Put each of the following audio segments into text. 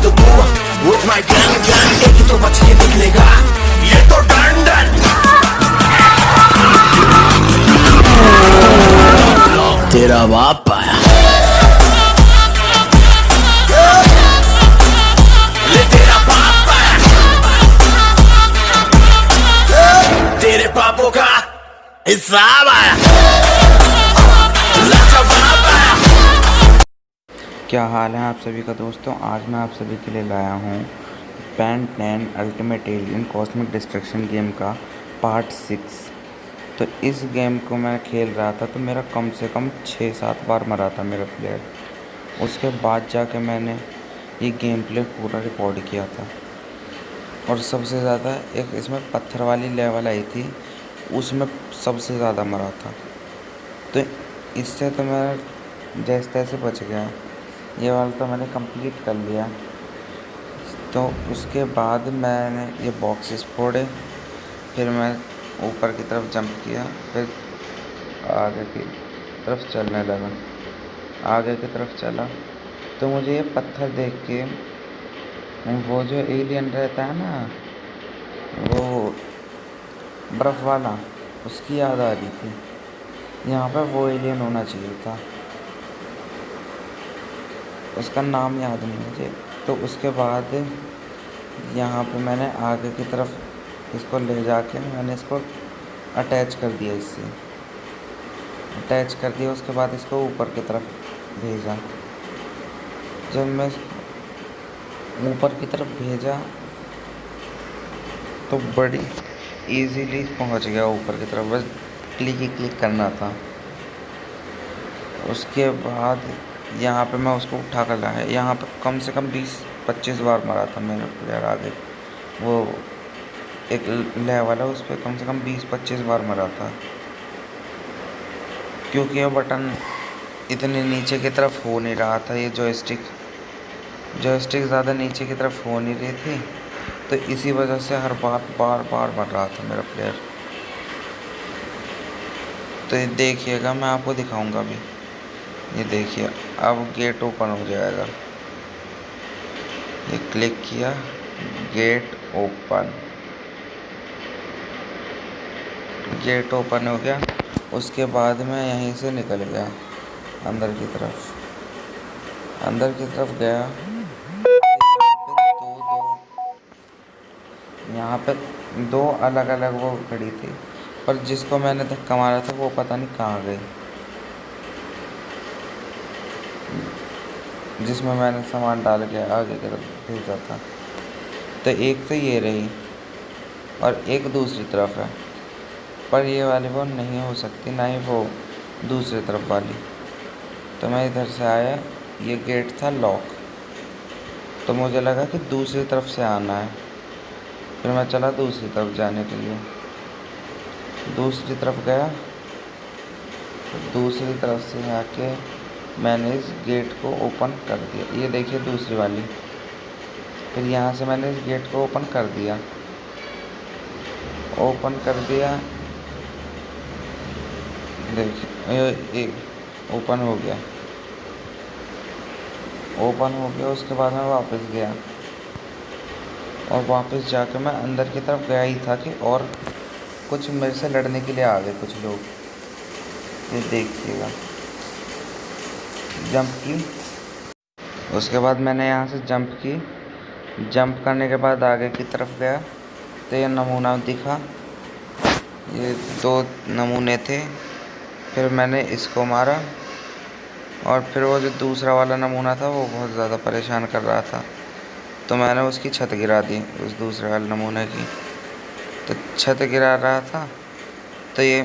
to move with my gun. एक ही तो बच के निकलेगा ये तो डंडन। तेरा बाप आया, ले तेरा बाप आया, तेरे पापों का हिसाब आया, लाजवाब आया। क्या हाल है आप सभी का दोस्तों। आज मैं आप सभी के लिए लाया हूँ Ben 10 ultimate alien cosmic destruction game का पार्ट 6। तो इस गेम को मैं खेल रहा था तो मेरा कम से कम 6-7 बार मरा था मेरा प्लेयर। उसके बाद जाके मैंने ये गेम प्ले पूरा रिकॉर्ड किया था। और सबसे ज़्यादा एक इसमें पत्थर वाली लेवल आई थी, उसमें सबसे ज़्यादा मरा था। तो इससे तो मैं जैसे तैसे बच गया। ये वाला तो मैंने कंप्लीट कर लिया। तो उसके बाद मैंने ये बॉक्सेस फोड़े, फिर मैं ऊपर की तरफ जंप किया, फिर आगे की तरफ चलने लगा। आगे की तरफ चला तो मुझे ये पत्थर देख के वो जो एलियन रहता है ना, वो बर्फ़ वाला, उसकी याद आ रही थी। यहाँ पर वो एलियन होना चाहिए था, उसका नाम याद नहीं मुझे। तो उसके बाद यहाँ पे मैंने आगे की तरफ इसको ले जाके मैंने इसको अटैच कर दिया, इससे अटैच कर दिया। उसके बाद इसको ऊपर की तरफ भेजा। जब मैं ऊपर की तरफ भेजा तो बड़ी इजीली पहुँच गया ऊपर की तरफ, बस क्लिक ही क्लिक करना था। उसके बाद यहाँ पे मैं उसको उठा कर लाया। यहाँ पे कम से कम 20-25 बार मरा था मेरा प्लेयर। आगे वो एक लेवल है, उस पर कम से कम 20-25 बार मरा था, क्योंकि ये बटन इतने नीचे की तरफ हो नहीं रहा था। ये जॉयस्टिक ज़्यादा नीचे की तरफ हो नहीं रही थी, तो इसी वजह से हर बार मर रहा था मेरा प्लेयर। तो ये देखिएगा, मैं आपको दिखाऊंगा अभी। ये देखिए, अब गेट ओपन हो जाएगा। ये क्लिक किया, गेट ओपन हो गया। उसके बाद मैं यहीं से निकल गया अंदर की तरफ गया। यहाँ पे दो अलग अलग वो खड़ी थी, पर जिसको मैंने धक्का मारा था वो पता नहीं कहाँ गई, जिसमें मैंने सामान डाल के आगे की तरफ भेजा था। तो एक तो ये रही और एक दूसरी तरफ है, पर ये वाली वो नहीं हो सकती, ना ही वो दूसरी तरफ वाली। तो मैं इधर से आया, ये गेट था लॉक, तो मुझे लगा कि दूसरी तरफ से आना है। फिर मैं चला दूसरी तरफ जाने के लिए, दूसरी तरफ गया। तो दूसरी तरफ से आके मैंने इस गेट को ओपन कर दिया। ये देखिए दूसरी वाली। फिर यहाँ से मैंने इस गेट को ओपन कर दिया। देखिए ये ओपन हो गया। उसके बाद मैं वापस गया, और वापस जाकर मैं अंदर की तरफ गया ही था कि और कुछ मेरे से लड़ने के लिए आ गए कुछ लोग। ये देखिएगा, जंप की। उसके बाद मैंने यहाँ से जंप करने के बाद आगे की तरफ गया तो ये नमूना दिखा। ये 2 नमूने थे। फिर मैंने इसको मारा, और फिर वो जो दूसरा वाला नमूना था वो बहुत ज़्यादा परेशान कर रहा था, तो मैंने उसकी छत गिरा दी, उस दूसरे वाले नमूने की। तो छत गिरा रहा था तो ये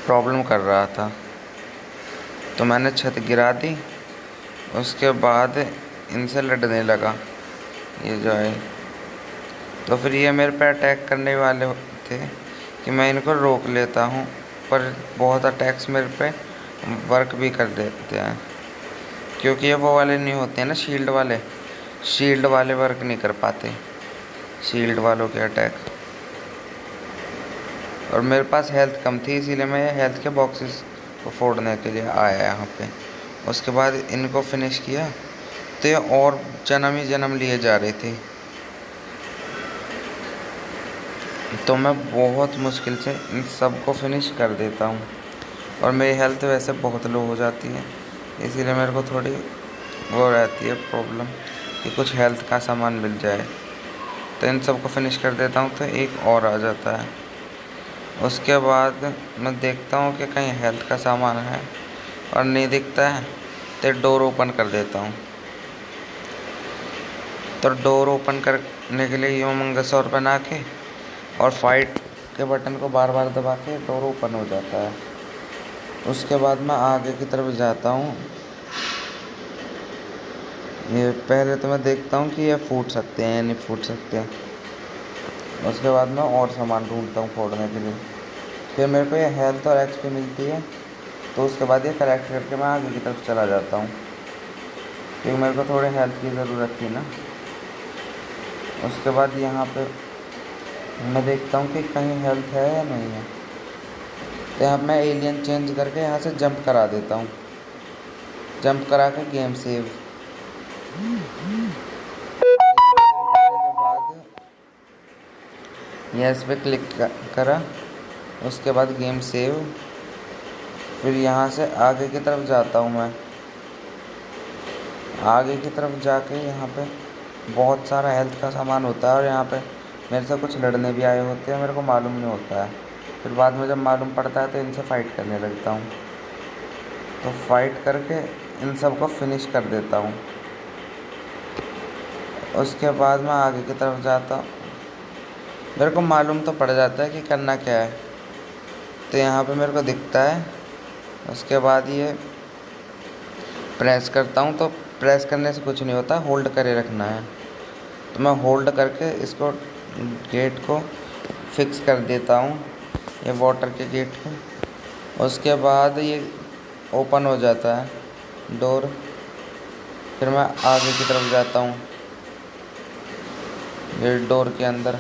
प्रॉब्लम कर रहा था, तो मैंने छत गिरा दी। उसके बाद इनसे लड़ने लगा ये जो है। तो फिर ये मेरे पे अटैक करने वाले थे कि मैं इनको रोक लेता हूँ, पर बहुत अटैक्स मेरे पे वर्क भी कर देते हैं, क्योंकि ये वो वाले नहीं होते हैं ना, शील्ड वाले वर्क नहीं कर पाते, शील्ड वालों के अटैक। और मेरे पास हेल्थ कम थी, इसीलिए मैं हेल्थ के बॉक्सेस को फोड़ने के लिए आया यहाँ पे। उसके बाद इनको फिनिश किया, तो और जन्म ही जन्म लिए जा रहे थे। तो मैं बहुत मुश्किल से इन सब को फिनिश कर देता हूँ। और मेरी हेल्थ वैसे बहुत लो हो जाती है, इसीलिए मेरे को थोड़ी वो रहती है प्रॉब्लम कि कुछ हेल्थ का सामान मिल जाए। तो इन सब को फिनिश कर देता हूँ तो एक और आ जाता है। उसके बाद मैं देखता हूँ कि कहीं हेल्थ का सामान है, और नहीं दिखता है तो डोर ओपन कर देता हूँ। तो डोर ओपन करने के लिए ह्यूमंगस और बना के और फाइट के बटन को बार बार दबा के डोर ओपन हो जाता है। उसके बाद मैं आगे की तरफ जाता हूँ। ये पहले तो मैं देखता हूँ कि ये फूट सकते हैं या नहीं फूट सकते हैं। उसके बाद मैं और सामान ढूंढता हूँ फोड़ने के लिए। फिर मेरे को ये हेल्थ और एक्सपी मिलती है, तो उसके बाद ये कलेक्ट करके मैं आगे की तरफ चला जाता हूँ, क्योंकि मेरे को थोड़े हेल्थ की ज़रूरत थी ना। उसके बाद यहाँ पे मैं देखता हूँ कि कहीं हेल्थ है या नहीं है। तो यहाँ मैं एलियन चेंज करके यहाँ से जंप करा देता हूँ। जंप करा के गेम सेव के बाद यस पे क्लिक करा। उसके बाद गेम सेव। फिर यहाँ से आगे की तरफ जाता हूँ मैं। आगे की तरफ जाके यहाँ पे बहुत सारा हेल्थ का सामान होता है, और यहाँ पे मेरे से कुछ लड़ने भी आए होते हैं, मेरे को मालूम नहीं होता है। फिर बाद में जब मालूम पड़ता है तो इनसे फ़ाइट करने लगता हूँ। तो फाइट करके इन सब को फिनिश कर देता हूँ। उसके बाद मैं आगे की तरफ जाता हूँ। मेरे को मालूम तो पड़ जाता है कि करना क्या है, तो यहाँ पे मेरे को दिखता है। उसके बाद ये प्रेस करता हूँ, तो प्रेस करने से कुछ नहीं होता, होल्ड करे रखना है। तो मैं होल्ड करके इसको गेट को फिक्स कर देता हूँ, ये वाटर के गेट को। उसके बाद ये ओपन हो जाता है डोर। फिर मैं आगे की तरफ जाता हूँ, ये डोर के अंदर।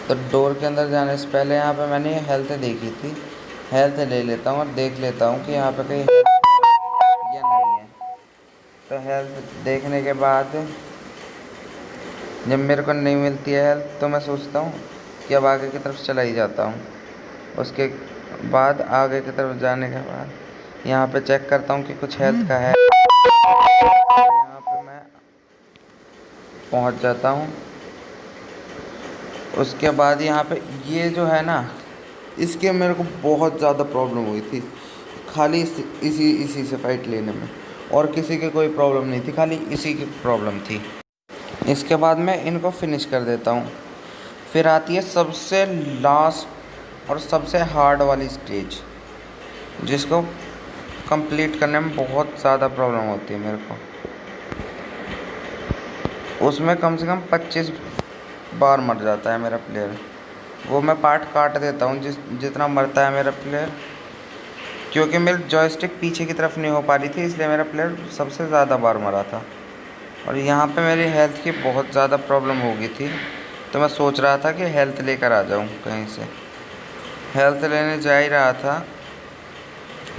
तो डोर के अंदर जाने से पहले यहाँ पे मैंने ये हेल्थ देखी थी, हेल्थ ले लेता हूँ और देख लेता हूँ कि यहाँ पे कहीं हेल्थ या नहीं है। तो हेल्थ देखने के बाद जब मेरे को नहीं मिलती है हेल्थ, तो मैं सोचता हूँ कि अब आगे की तरफ चला ही जाता हूँ। उसके बाद आगे की तरफ जाने के बाद यहाँ पे चेक करता हूँ कि कुछ हेल्थ का है। यहाँ पे मैं पहुँच जाता हूँ। उसके बाद यहाँ पे ये जो है ना, इसके मेरे को बहुत ज़्यादा प्रॉब्लम हुई थी, खाली इसी से फाइट लेने में, और किसी की कोई प्रॉब्लम नहीं थी, खाली इसी की प्रॉब्लम थी। इसके बाद मैं इनको फिनिश कर देता हूँ। फिर आती है सबसे लास्ट और सबसे हार्ड वाली स्टेज, जिसको कंप्लीट करने में बहुत ज़्यादा प्रॉब्लम होती है मेरे को। उसमें कम से कम 25 बार मर जाता है मेरा प्लेयर। वो मैं पार्ट काट देता हूँ जितना मरता है मेरा प्लेयर, क्योंकि मेरी जॉयस्टिक पीछे की तरफ नहीं हो पा रही थी, इसलिए मेरा प्लेयर सबसे ज़्यादा बार मरा था। और यहाँ पे मेरी हेल्थ की बहुत ज़्यादा प्रॉब्लम हो गई थी, तो मैं सोच रहा था कि हेल्थ लेकर आ जाऊँ कहीं से। हेल्थ लेने जा ही रहा था,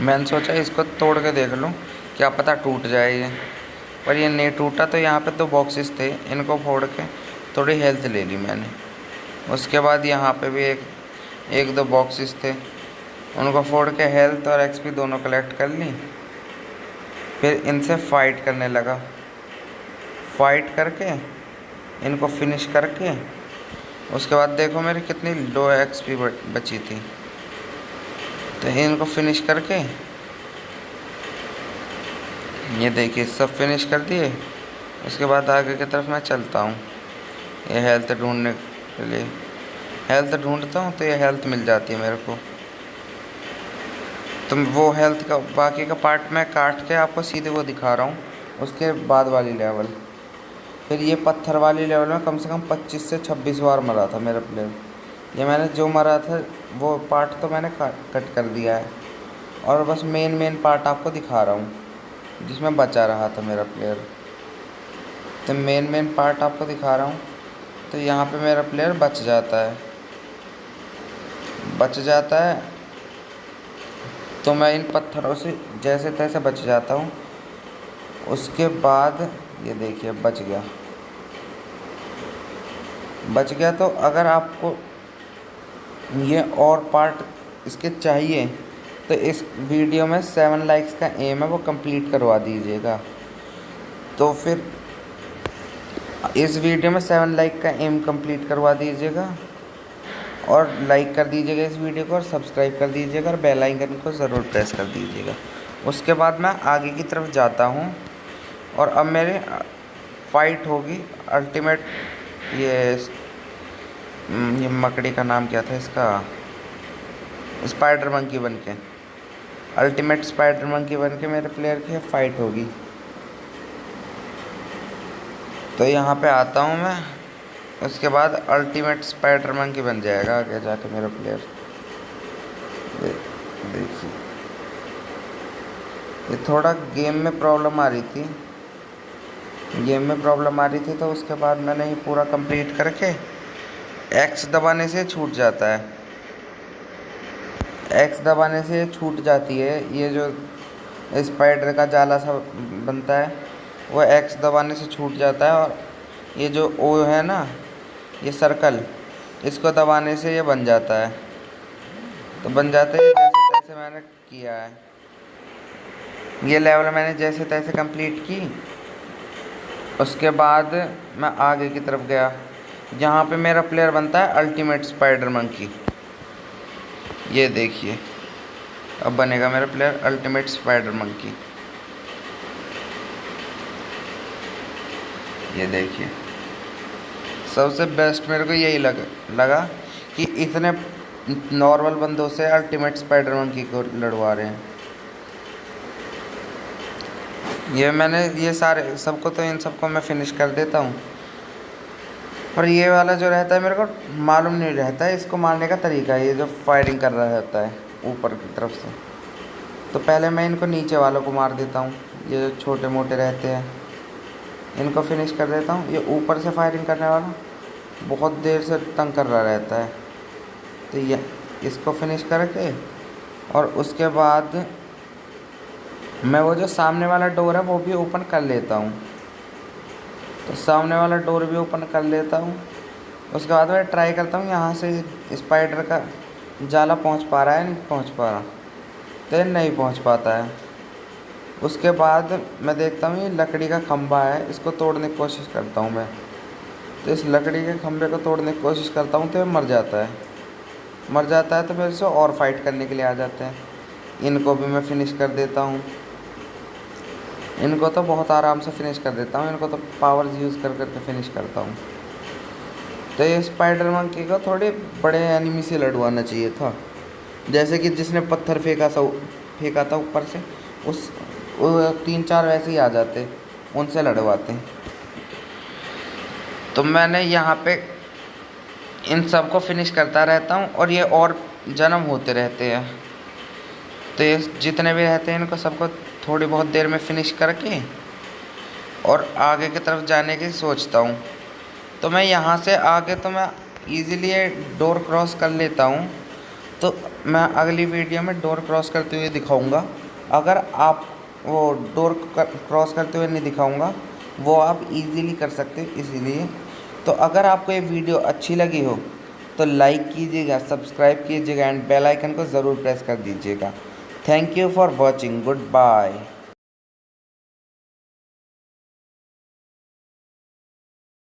मैंने सोचा इसको तोड़ के देख लूँ, क्या पता टूट जाए ये। पर ये नहीं टूटा। तो यहाँ पे 2 बॉक्सेस थे, इनको फोड़ के थोड़ी हेल्थ ले ली मैंने। उसके बाद यहाँ पे भी एक 2 बॉक्सेस थे, उनको फोड़ के हेल्थ और एक्सपी दोनों कलेक्ट कर ली। फिर इनसे फाइट करने लगा। फाइट करके इनको फिनिश करके उसके बाद देखो मेरी कितनी लो एक्सपी बची थी। तो इनको फिनिश करके ये देखिए सब फिनिश कर दिए। उसके बाद आगे की तरफ मैं चलता हूँ ये हेल्थ ढूंढने के लिए। हेल्थ ढूंढता हूँ तो ये हेल्थ मिल जाती है मेरे को। तो वो हेल्थ का बाकी का पार्ट मैं काट के आपको सीधे वो दिखा रहा हूँ, उसके बाद वाली लेवल। फिर ये पत्थर वाली लेवल में कम से कम 25 से 26 बार मरा था मेरा प्लेयर। ये मैंने जो मरा था वो पार्ट तो मैंने कट कर दिया है, और बस मेन पार्ट आपको दिखा रहा हूँ जिसमें बचा रहा था मेरा प्लेयर। तो मेन पार्ट आपको दिखा रहा हूँ। तो यहाँ पे मेरा प्लेयर बच जाता है। तो मैं इन पत्थरों से जैसे तैसे बच जाता हूँ। उसके बाद ये देखिए बच गया। तो अगर आपको ये और पार्ट इसके चाहिए तो इस वीडियो में 7 लाइक्स का एम है, वो कंप्लीट करवा दीजिएगा। तो फिर इस वीडियो में 7 लाइक का एम कंप्लीट करवा दीजिएगा और लाइक कर दीजिएगा इस वीडियो को और सब्सक्राइब कर दीजिएगा और बेल आइकन को ज़रूर प्रेस कर दीजिएगा। उसके बाद मैं आगे की तरफ जाता हूँ और अब मेरे फाइट होगी अल्टीमेट ये मकड़ी का नाम क्या था इसका, स्पाइडर मंकी बन के, अल्टीमेट स्पाइडर मंकी बन के मेरे प्लेयर की फाइट होगी। तो यहाँ पे आता हूँ मैं, उसके बाद अल्टीमेट स्पाइडर मंकी बन जाएगा आगे जाके मेरा प्लेयर। देखिए ये थोड़ा गेम में प्रॉब्लम आ रही थी, तो उसके बाद मैंने ये पूरा कंप्लीट करके एक्स दबाने से छूट जाता है, एक्स दबाने से छूट जाती है। ये जो स्पाइडर का जाला सा बनता है वो एक्स दबाने से छूट जाता है, और ये जो ओ है ना, ये सर्कल, इसको दबाने से ये बन जाता है। तो बन जाते हैं जैसे तैसे मैंने किया है। ये लेवल मैंने जैसे तैसे कंप्लीट की। उसके बाद मैं आगे की तरफ गया, जहाँ पे मेरा प्लेयर बनता है अल्टीमेट स्पाइडर मंकी। ये देखिए अब बनेगा मेरा प्लेयर अल्टीमेट स्पाइडर मंकी। ये देखिए सबसे बेस्ट मेरे को यही लगा कि इतने नॉर्मल बंदों से अल्टीमेट स्पाइडर मंकी को लड़वा रहे हैं। ये सारे सबको, तो इन सबको मैं फिनिश कर देता हूँ, पर ये वाला जो रहता है मेरे को मालूम नहीं रहता है इसको मारने का तरीका। ये जो फायरिंग कर रहा रहता है ऊपर की तरफ से, तो पहले मैं इनको नीचे वालों को मार देता हूँ। ये जो छोटे मोटे रहते हैं इनको फिनिश कर देता हूँ। ये ऊपर से फायरिंग करने वाला बहुत देर से तंग कर रहा रहता है, तो ये इसको फिनिश करके, और उसके बाद मैं वो जो सामने वाला डोर है वो भी ओपन कर लेता हूँ। तो सामने वाला डोर भी ओपन कर लेता हूँ। उसके बाद मैं ट्राई करता हूँ यहाँ से स्पाइडर का जाला पहुँच पा रहा है, नहीं पहुँच पा रहा, तो ये नहीं पहुँच पाता है। उसके बाद मैं देखता हूँ ये लकड़ी का खंभा है, इसको तोड़ने की कोशिश करता हूँ मैं। तो इस लकड़ी के खंभे को तोड़ने की कोशिश करता हूँ तो ये मर जाता है। तो मेरे से और फाइट करने के लिए आ जाते हैं। इनको भी मैं फिनिश कर देता हूँ। इनको तो बहुत आराम से फिनिश कर देता हूँ, इनको तो पावर्स यूज़ कर करके फिनिश करता हूँ। तो ये स्पाइडर मंकी को थोड़े बड़े एनिमी से लड़वाना चाहिए था, जैसे कि जिसने पत्थर फेंका था ऊपर से, उस 3-4 वैसे ही आ जाते, उनसे लड़वाते। तो मैंने यहाँ पे इन सब को फिनिश करता रहता हूँ और ये और जन्म होते रहते हैं। तो ये जितने भी रहते हैं इनको सबको थोड़ी बहुत देर में फिनिश करके और आगे की तरफ जाने की सोचता हूँ। तो मैं यहाँ से आगे तो मैं इजीली ये डोर क्रॉस कर लेता हूँ। तो मैं अगली वीडियो में डोर क्रॉस करते हुए दिखाऊंगा। अगर आप वो डोर क्रॉस करते हुए नहीं दिखाऊंगा, वो आप इजीली कर सकते हो। इसीलिए तो अगर आपको ये वीडियो अच्छी लगी हो तो लाइक कीजिएगा, सब्सक्राइब कीजिएगा एंड बेल आइकन को ज़रूर प्रेस कर दीजिएगा। Thank you for watching. Good bye.